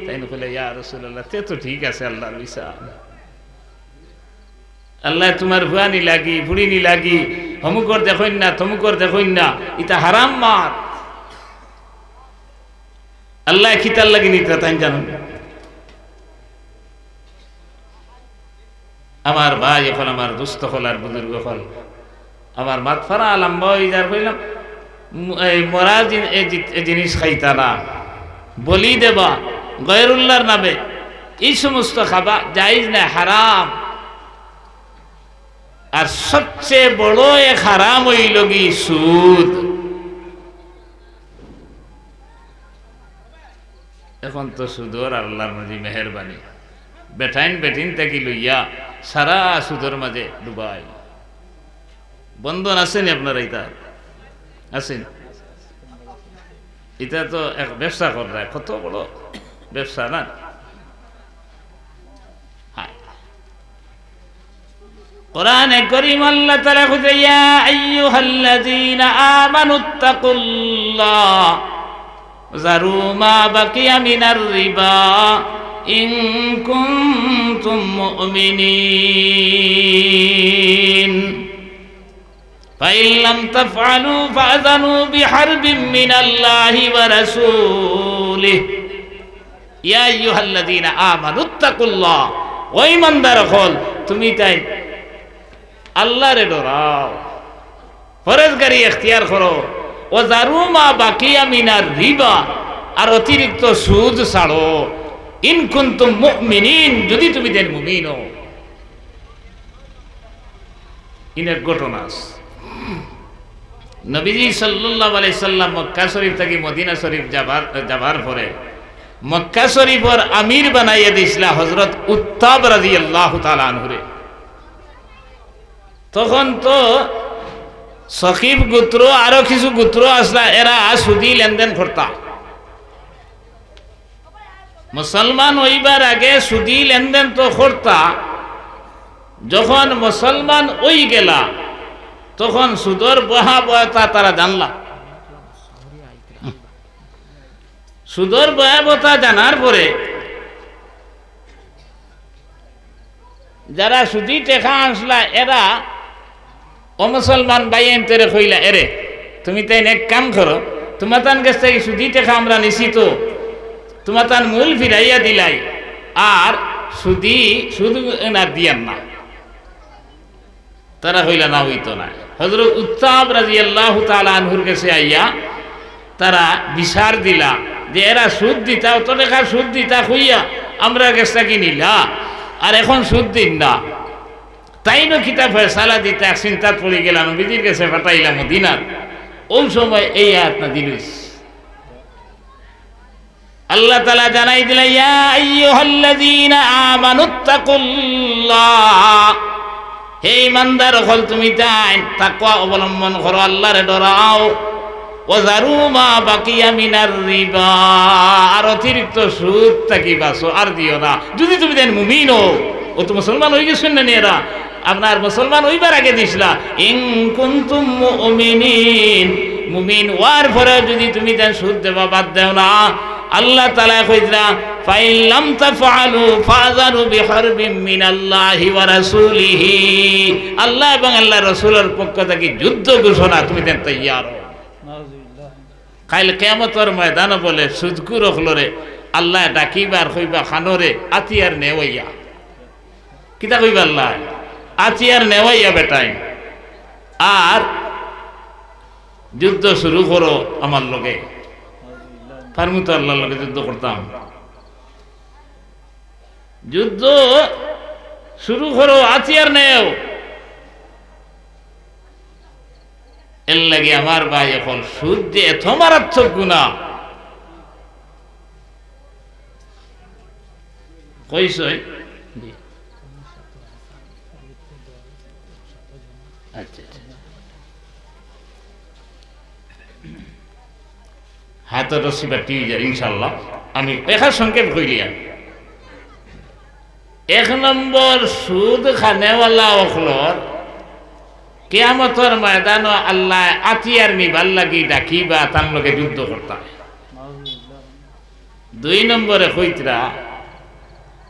তাই না? কইলে ইয়া রাসূলুল্লাহ, তে তো ঠিক আছে আল্লাহর বিচার, আল্লাহ তোমার ভুয়ানি লাগি ফুড়িনি লাগি হমুকর দেখইন না থমুকর দেখইন না, ইটা হারাম মাত। আল্লাহ খিতার লাগি নিতে তাই জানুন। আমার ভাই এখন আমার দুস্থ হল আর বুজুর্গ হল, আমার মাত ফারা আলম্বা হয়ে যার কইলাম এই মরা জিনিস খাইতা না, বলি দেবা গয়রুল্লাহর নামে, এই সমস্ত খাবা জায়েজ না, হারাম। আর সবচেয়ে বড় এক হারাম হইল কি সুদ। এখন তো সুদর আল্লাহর মাঝে মেহেরবানি, বেঠাইন বেটিন থেকে লইয়া সারা সুদর মাঝে ডুবাই। বন্ধন আছেন আপনারা? এটা আছেন? এটা তো এক ব্যবসা করা, কত বড় ব্যবসা না? কোরআনে কারীম আল্লাহ তাআলা কইছে, ইয়া আইয়ুহাল্লাযীনা আমানুত্তাকুল্লাহ যারু মা বাকিয়া মিনার রিবা ইন কুনতুম মুমিনিন ফাইন লাম তাফআলু ফাযানু বিহারবিন মিনাল্লাহি ওয়া রাসূলিহি। ইয়া আইয়ুহাল্লাযীনা আমানুত্তাকুল্লাহ, ও ঈমানদার হল তুমি তাই আল্লাহরে ডরাও, ফরজগারি ইখতিয়ার করো, ও জারুমা বাকিয়া মিনার রিবা, আর অতিরিক্ত সুদ ছাড়ো, ইন কুনতুম মুমিনিন, যদি তুমি দেন মুমিন হও। ইনের ঘটনা নবীজি সাল্লাল্লাহু আলাইহি সাল্লাম মক্কা শরীফ থেকে মদিনা শরীফ যাবার পরে মক্কা শরীফের আমির বানাইয়া দিয়েছিল হযরত উত্তাব রাদিয়াল্লাহু তাআলা আনহুরে। তখন তো সকিব গোত্র আরো কিছু গোত্র আসলা, এরা সুদি লেনদেন করতা। মুসলমান হইবার আগে সুদি লেনদেন তো করতা, যখন মুসলমান ওই গেলা তখন সুদর ভয়াবহতা তারা জানলা। সুদর ভয়াবহতা জানার পরে যারা সুদি টেকা আসলা এরা ও মুসলমান বাইন তেরে কইলা এরে তুমি তাই এক কাম করো তোমার তান কাছ থেকে সুদি টেকা আমরা নিছি তো তোমার তান মূল ফিরাইয়া দিলাই আর সুদি শুধু না দিয়ান না তারা হইলা না হইতো না হযরত উত্তাব রাদিয়াল্লাহু তাআলা আনহুর কাছে আইয়া তারা বিচার দিলা যে এরা সুদ দিতা অত টাকা সুদ দিতা হইয়া আমরা কাছে কি নিলা আর এখন সুদ দিন না তাই না কিতাব ফয়সালা দিতে চিন্তা পড়ে গেলাম নবীজির কাছে পাঠাইলাম মদিনার ওই সময় এই আয়াত নাযিল হইছে আল্লাহ তাআলা জানাই দিলেন ইয়া আইয়ুহাল্লাযীনা আমানুত্তাকুল্লাহ হে ইমানদার হল তুমি তাই তাকওয়া অবলম্বন করো আল্লাহরে ডরাও ওয়াজারু মা বাকিয়া মিনার রিবা আর অতিরিক্ত সুদ থেকে বাঁচো আর দিও না যদি তুমি দেন মুমিন হও ও তো মুসলমান হয়ে গেছেন না এরা আপনার মুসলমান হইবার আগে দিছিলা ইন কুনতুম মুমিনিন মুমিন ওয়ার পরে যদি তুমি দেন সুদ দেবা বাদ দেও না আল্লাহ তাআলা কইরা ফাইন লাম তাফআলু ফাযারু বিহারবিম মিনাল্লাহি ওয়া রাসূলিহি আল্লাহ এবং আল্লাহর রাসূলের পক্ষ থেকে যুদ্ধ ঘোষণা তুমি দেন তৈয়ার হও কাল কিয়ামতের ময়দানে বলে সুদকুর হলরে আল্লাহ ডাকিবার কইবা খানরে আতিয়ার নেওয়াইয়া কিতা কইবা আল্লাহ আতিয়ার নেওয়াইয়া বেটাই আর যুদ্ধ শুরু করো আমার লগে পারমু তো আল্লাহর লগে যুদ্ধ করতাম যুদ্ধ শুরু করো আতিয়ার নেও এর লাগে আমার ভাই এখন সুদ যে এত মারাত্মক গুনাহ কইছই আচ্ছা হাতে রসি বা টিভি যায় ইনশাল্লাহ আমি এখান সংক্ষেপ কইলিয়াম এক নম্বর সুদ খানেওয়ালা অখলর কিয়ামতের ময়দান আল্লাহ আতিয়ার নিবার লাগি ডাকিবা তার লগে যুদ্ধ করতে হয় দুই নম্বরে কইতরা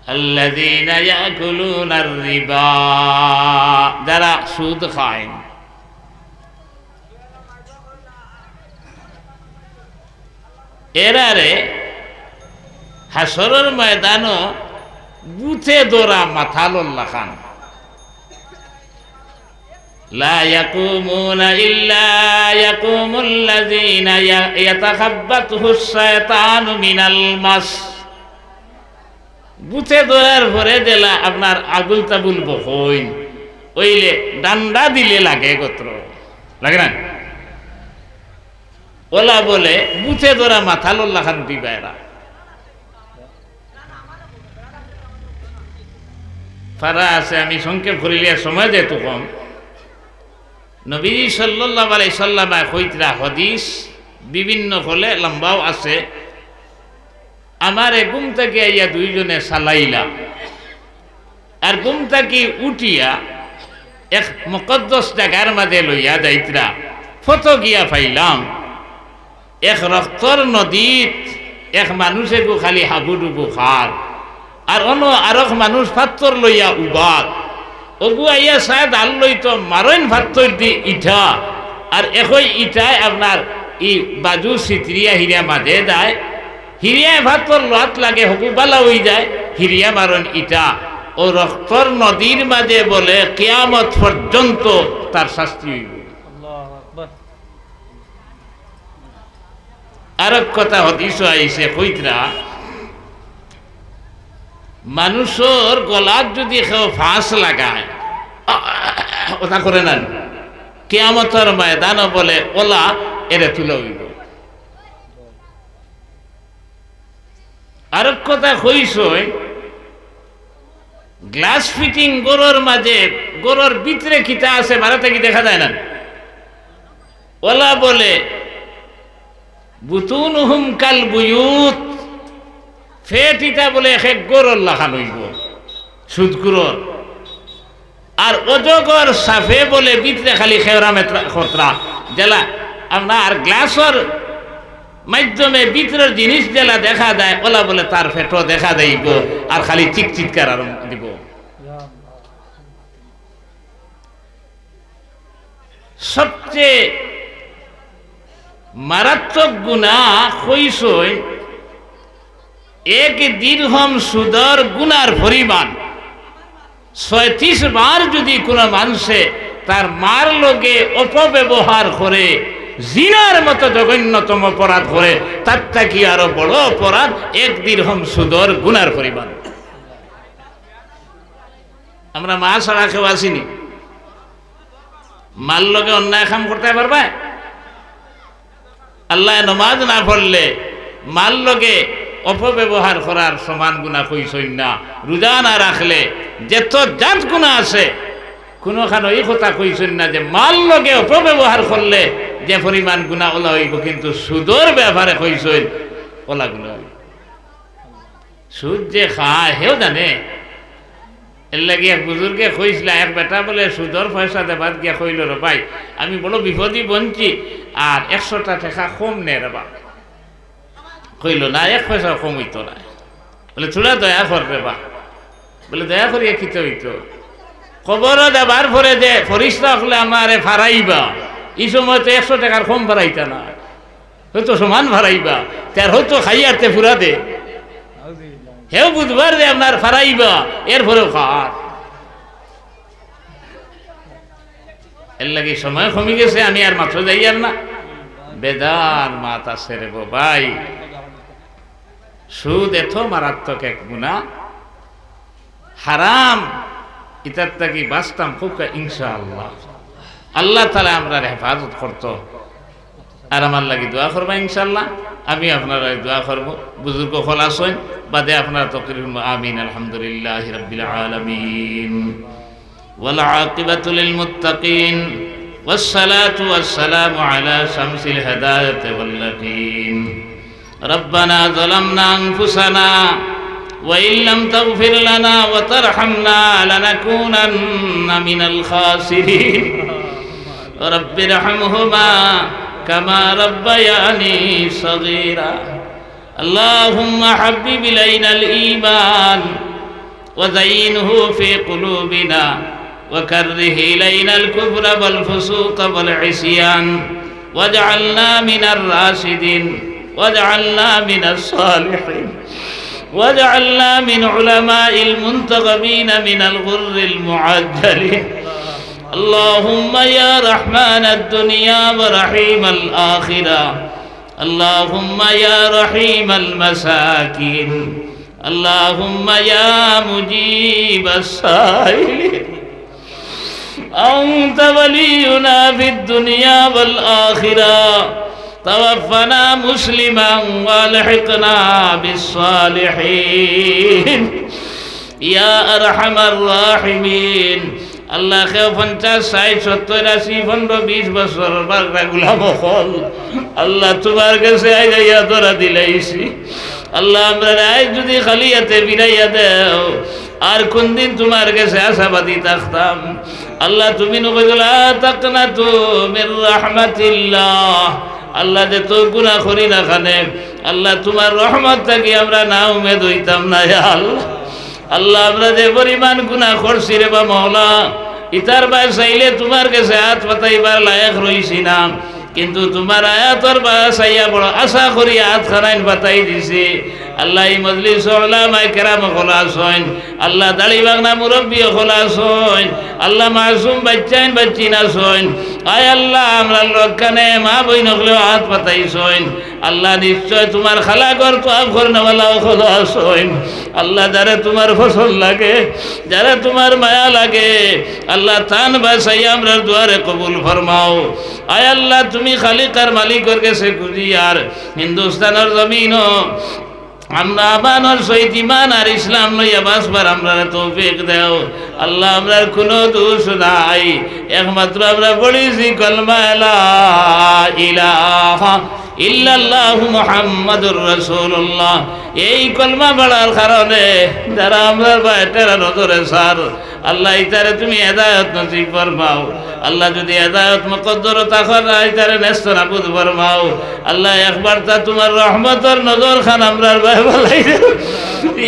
আল্লাযীনা ইয়াকুলুনার রিবা যারা সুদ খায় এরারে হাসরের ময়দান বুথে দোরা মাথালুল্লাহ খান লা ইয়াকুমুনা ইল্লা ইয়াকুমুল্লাযীনা ইয়াতাখাব্বাতুহুশ শায়তানু মিনাল মাস বুথে দোরার ভরে দিলা আপনার আগুল তাবুল বহইন ওইলে ডান্ডা দিলে লাগে গোত্র লাগে না ওলা বলে বুথে দোরা মাথালুল্লাহ খান দিবায়রা ফারা আছে আমি সংক্ষেপ করিলে সময় যেত কম নবীজি সাল্লাল্লাহু আলাইহি সাল্লাম কইতরা হাদিস বিভিন্ন হলে লম্বাও আছে আমারে ঘুম থেকে আইয়া দুইজনে সালাইলা আর ঘুম থেকে উঠিয়া এক মুকদ্দস জায়গার মাঝে লইয়া যাইতরা ফত গিয়া পাইলাম এক রক্তর নদীত এক মানুষে গো খালি হাবুডুবু খার আর অন্য আরক মানুষ পাত্তর লইয়া উবাদ ওগু আইয়া শায়দ আল লইতো মারইন পাত্তর দি ইঠা আর একই ইটায় আপনার ই বাজু সিতরিয়া হিরিয়া মাঝে যায় হিরিয়া ভাতর লাত লাগে হকু বালা হয়ে যায় হিরিয়া মারইন ইটা ও রক্তর নদীর মাঝে বলে কিয়ামত পর্যন্ত তার শাস্তি হইব আর এক কথা হদিস আইছে কইতরা মানুষের গলার যদি কেউ ফাঁস লাগায় ওটা করে নেন কিয়ামতের ময়দান বলে ওলা এরে তুলে হইব আর এক কথা কইছই গ্লাস ফিটিং গরুর মাঝে গরুর ভিতরে কিতা আছে ভারতে কি দেখা যায় না ওলা বলে বুতুনহুম কাল বুয়ুত ফেটিটা বলে এক গরুর লাখান হইব সুদকুরর আর অজগর সাফে বলে ভিতরে খালি খেওরা মেত্রা খতরা জেলা আপনার গ্লাসর মাধ্যমে ভিতরের জিনিস জেলা দেখা যায় ওলা বলে তার ফেটো দেখা যাইব আর খালি চিকচিৎকার আর দিব সবচেয়ে মারাত্মক গুনাহ হইছই এক দিরহম সুদর গুনার পরিমাণ ৩৬ বার যদি কোনো মানুষে তার মার লগে অপব্যবহার করে জিনার মতো জঘন্যতম অপরাধ করে তার থেকে আরো বড় অপরাধ এক দিরহম সুদর গুনার পরিমাণ। আমরা মা ছাড়া কেউ আসিনি, মার লগে অন্যায় কাম করতে পারবে? আল্লাহ নমাজ না পড়লে মার লগে অপব্যবহার করার সমান গুণা কইছই না। রোজা না রাখলে যেত জাত গুণা আছে কোনোখানে এই কথা কইছই না যে মাল লগে অপব্যবহার করলে যে পরিমাণ গুণা ওলা হইব, কিন্তু সুদর ব্যাপারে কইছই ওলা গুণা হইব। সুদ যে খায় হেও জানে। এর লাগে এক বুজুর্গে কইছিল, এক বেটা বলে সুদর পয়সা দেবার গিয়া কইল রে ভাই আমি বড় বিপদই বনছি আর ১০০টা টাকা কম নে রে বা। কইল না ১ পয়সা কম হইতো না। বলে থোড়া দয়া করবে বা। বলে দয়া করিয়া কিতে হইতো? খবর দেবার পরে যে ফরিস্তা হলে আমারে ফারাইবা, এই সময় তো ১০০ টাকার কম ফারাইতা না, হয়তো সমান ফারাইবা, তার হয়তো খাইয়ারতে ফুরা দে হেও বুধবার যে আপনার ফারাইবা এরপরেও খাওয়ার। এর লাগে সময় কমে গেছে, আমি আর মাত্র যাই আর না বেদার মাত আছে রে ভাই। সুদ এত মারাত্মক এক গুনাহ, হারাম ইতার থাকি বাঁচতাম খুব ইনশাআল্লাহ। আল্লাহ তাআলা আমরা হেফাজত করতো। আর আমার লাগি দোয়া করবা ইনশাআল্লাহ। আমি আপনারা দোয়া করব, বুজুর্গ খলাস হইন বাদে আপনারা তকরির আমিন। আলহামদুলিল্লাহি রাব্বিল আলামিন ওয়াল আকিবাতু লিল মুত্তাকিন ওয়াস সালাতু ওয়াস সালামু আলা শামসিল হিদায়াতি ওয়াল লাকিন। রব্বানা যালামনা আনফুসানা ওয়া ইন লাম তাগফির লানা ওয়া তারহামনা লানাকুনান্না মিনাল খাসিরিন। রব্বিরহামহুমা كما ربياني صغيرا. اللهم حبب إلينا الإيمان وزينه في قلوبنا وكره إلينا الكفر والفسوق والعصيان واجعلنا من الراشدين واجعلنا من الصالحين واجعلنا من علماء المنتخبين من الغر المعجلين. اللهم يا رحمن الدنيا ورحيم الآخرة، اللهم يا رحيم المساكين، اللهم يا مجيب السائلين، أنت ولينا في الدنيا والآخرة، توفنا مسلما والحقنا بالصالحين يا أرحم الراحمين. আল্লাহ কেউ 50, 60, 70, 80, 15, 20 বছর বাগড়া গুলাম হল আল্লাহ তোমার কাছে আইয়া ধরা দিলাইছি। আল্লাহ আমরা আজ যদি খালি হাতে বিরাইয়া দেও আর কোন দিন তোমার কাছে আশাবাদী থাকতাম। আল্লাহ তুমি নবীলা তাকনা তু মির রাহমাতিল্লাহ। আল্লাহ যে তো গুনাহ করি না খানে আল্লাহ তোমার রহমত থেকে আমরা না উমেদ হইতাম না। আল্লাহ আল্লাহ আমরা যে পরিমাণ গুনাহ করছি রে বা মওলা, ইতার বাই চাইলে তোমার কাছে হাত পাতাইবার লায়ক রইছি না, কিন্তু তোমার আয়াতর বা চাইয়া বড় আশা করি হাত খানাইন পাতাই দিছি। আল্লাহ এই মজলিস উলামায়ে কেরাম খলাস হইন, আল্লাহ দাড়ি বাগনা মুরব্বী খলাস হইন, আল্লাহ মাসুম বাচ্চাইন বাচ্চিনা হইন। আয় আল্লাহ আমরা লক্ষণে মা বই নকলেও হাত পাতাইছ হইন। আল্লাহ নিশ্চয় তোমার খালা ঘর তো আব ঘর নেওয়ালাও খলাস হইন। আল্লাহ যারা তোমার ফসল লাগে, যারা তোমার মায়া লাগে, আল্লাহ তান বাসাই আমরা দুয়ারে কবুল ফরমাও। আয় আল্লাহ তুমি খালিকার মালিকর কাছে খুঁজি আর হিন্দুস্তানের জমিনও আমরা বানর সহিত ইমান আর ইসলাম লইয়া বাসবার আমরা তৌফিক দেও। আল্লাহ আমরার কোনো দোষ নাই, একমাত্র আমরা পড়েছি কলমা লা ইলাহা ইল্লাল্লাহু মুহাম্মাদুর রাসূলুল্লাহ। এই কলমা পড়ার কারণে যারা আমরা বাইরের নজরে সার আল্লাহ ইতারে তুমি হেদায়েত নসিব ফরমাও। আল্লাহ যদি হেদায়েত মুকদ্দর তাকর ইতারে নেস্ত নাবুদ ফরমাও। আল্লাহ একবার তা তোমার রহমতের নজর খান আমরার বাই বলাই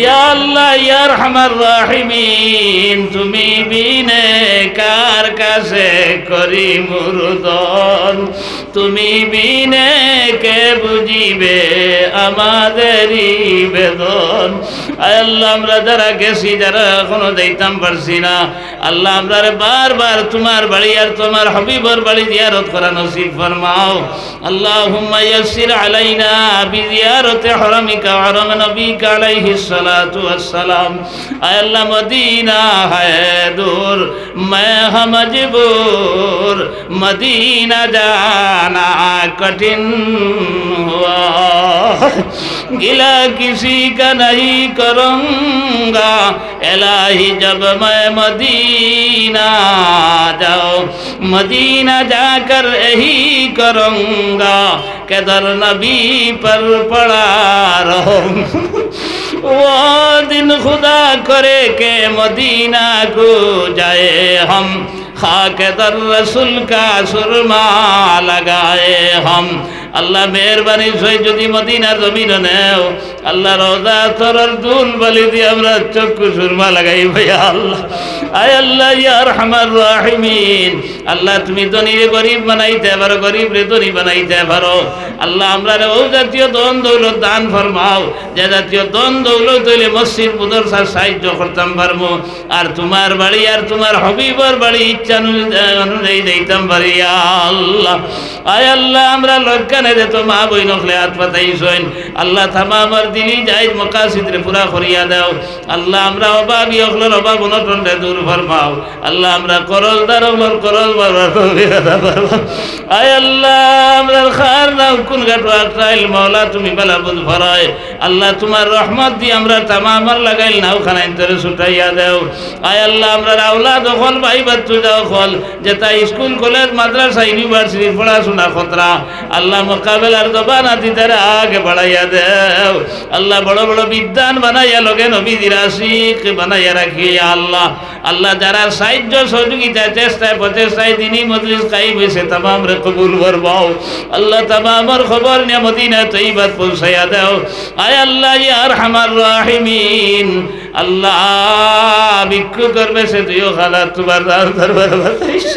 ইয়া আল্লাহ ইয়া আরহামার রাহিমিন তুমি বিনে কার কাছে করি মুরুদন তুমি বিনে কে বুঝিবে আমাদেরই বেদন আয় আল্লাহ আমরা যারা গেছি যারা এখনো যাইতাম পারছি না আল্লাহ আমরা বারবার তোমার বাড়ি আর তোমার হাবিবর বাড়ি জিয়ারত করা নসিব ফরমাও আল্লাহুম্মা ইয়াসসির আলাইনা বিজিয়ারতি হারামিকা ওয়া হারাম নবিকা আলাইহিস সালাতু ওয়াস সালাম আয় আল্লাহ মদিনা है दूर मैं हम मजबूर मदीना जाना कठिन हुआ गिला किसी का नहीं करूँगा इलाही जब मैं मदीना जाओ मदीना जाकर यही करूँगा कि दर नबी पर पड़ा रहूँ वो दिन खुदा करे के मदीना को जाए हम खाके दर रसूल का सुरमा लगाए हम अल्लाह मेहरबानी से যদি মদিনার জমিনে নেও আল্লাহ রওজা তরর দুল বলি দিয়ে আমরা চক্ষু সুরমা লাগাই ভাইয়া আল্লাহ আয় আল্লাহ ইয়া আরহামার রাহিমিন আল্লাহ তুমি ধনীরে গরিব বানাইতে পারো গরিব রে ধনী বানাইতে পারো আল্লাহ আমরা ও জাতীয় ধন দৌলত দান ফরমাও যে জাতীয় ধন দৌলত হইলে মসজিদ মাদ্রাসার সাহায্য করতাম পারবো আর তোমার বাড়ি আর তোমার হাবিবের বাড়ি ইচ্ছা অনুযায়ী দিতাম পারি ইয়া আল্লাহ আয় আল্লাহ আমরা লক্ষ্যে যে তো মা বই নখলে হাত পাতাইছেন আল্লাহ তামামের দিলি যাই মকাসিদ রে পুরা করিয়া দাও আল্লাহ আমরা অভাবী হকলের অভাব অনটন রে দূর ফরমাও আল্লাহ আমরা করজদার হকলের করজ বারবার কবিরা ফরমাও আয় আল্লাহ আমরা খার নাও কোন গাটো আটাইল মাওলা তুমি বালা বুঝ ফরায় আল্লাহ তোমার রহমত দি আমরা তামামের লাগাইল নাও খানাইন তরে ছুটাইয়া দাও আয় আল্লাহ আমরা আওলাদ হল ভাই বাচ্চু যাও হল যেটা স্কুল কলেজ মাদ্রাসা ইউনিভার্সিটি পড়াশোনা খতরা আল্লাহ মোকাবেলার জবানাতি তারা আগে বাড়াইয়া দেও আল্লাহ বড় বড় বিদ্যান বানাইয়া লগে নবীজির আশিক বানাইয়া রাখি আল্লাহ আল্লাহ যারা সাহায্য সহযোগিতা চেষ্টায় প্রচেষ্টায় দিনই মজলিস কায়েম হয়েছে তামাম রে কবুল ফরমাও আল্লাহ তামামের খবর নিয়ে মদিনা তৈয়বাত পৌঁছাইয়া দাও আয় আল্লাহ ইয়া আরহামার রাহিমিন আল্লাহ ভিক্ষু করবে সে তুইও খালা তোমার দরবার বাতাইস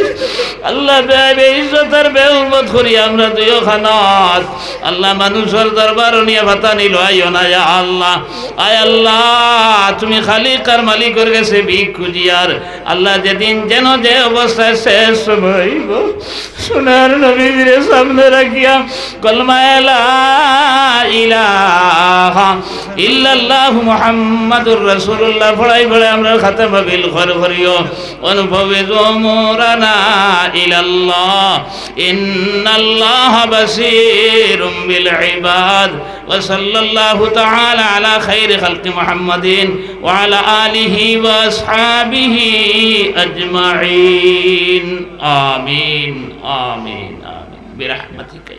আল্লাহ বে ইজ্জতের বে উম্মত করি আমরা তুইও খানাত আল্লাহ মানুষের দরবার নিয়ে ভাতা নিল আইও না ইয়া আল্লাহ আয় আল্লাহ তুমি খালিকার মালিকের কাছে ভিক খুঁজিয়ার আল্লাহ যেদিন যেন যে অবস্থায় শেষ সময় সোনার নবীর সামনে রাখিয়া কলমা লা ইলাহা ইল্লাল্লাহু মুহাম্মাদুর রাসূলুল্লাহ পড়াই পড়ে আমরা খাতামা বিল খর করিও অনুভবে জমরানা ইলাল্লাহ ইন্নাল্লাহা বাসীরুম বিল ইবাদ ওয়া সাল্লাল্লাহু তাআলা আলা খাইরি খালকি মুহাম্মাদিন ওয়া আলা আলিহি ওয়া আসহাবিহি আজমাইন আমিন আমিন আমিন বিরহমাতিকা।